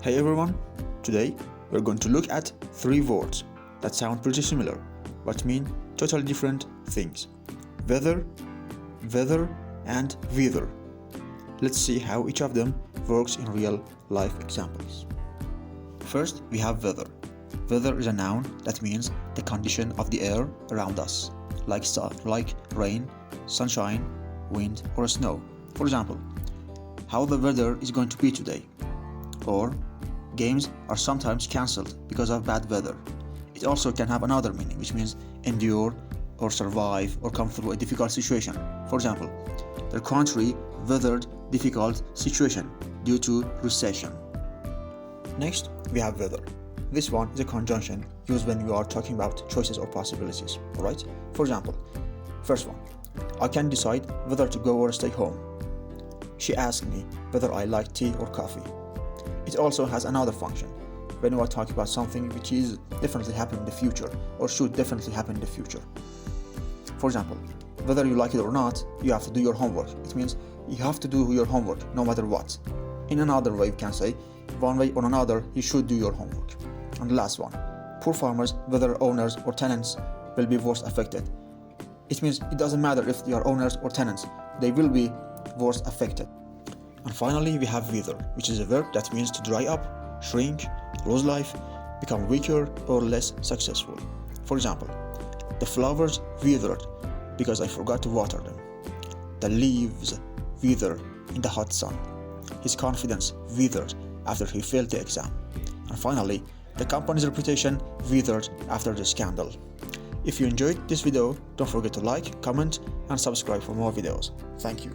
Hey everyone, today we're going to look at three words that sound pretty similar but mean totally different things. Weather, and weather. Let's see how each of them works in real life examples. First, we have weather. Weather is a noun that means the condition of the air around us, like rain, sunshine, wind, or snow. For example, how the weather is going to be today. Or, games are sometimes cancelled because of bad weather. It also can have another meaning, which means endure or survive or come through a difficult situation. For example, the country weathered difficult situation due to recession. Next, we have weather. This one is a conjunction used when you are talking about choices or possibilities, alright? For example, first one, I can decide whether to go or stay home. She asked me whether I like tea or coffee. It also has another function when you are talking about something which is definitely happening in the future or should definitely happen in the future. For example, whether you like it or not, you have to do your homework. It means you have to do your homework no matter what. In another way, we can say, one way or another, you should do your homework. And the last one, poor farmers, whether owners or tenants, will be worst affected. It means it doesn't matter if they are owners or tenants, they will be worst affected. And finally, we have wither, which is a verb that means to dry up, shrink, lose life, become weaker or less successful. For example, the flowers withered because I forgot to water them. The leaves withered in the hot sun. His confidence withered after he failed the exam. And finally, the company's reputation withered after the scandal. If you enjoyed this video, don't forget to like, comment, and subscribe for more videos. Thank you.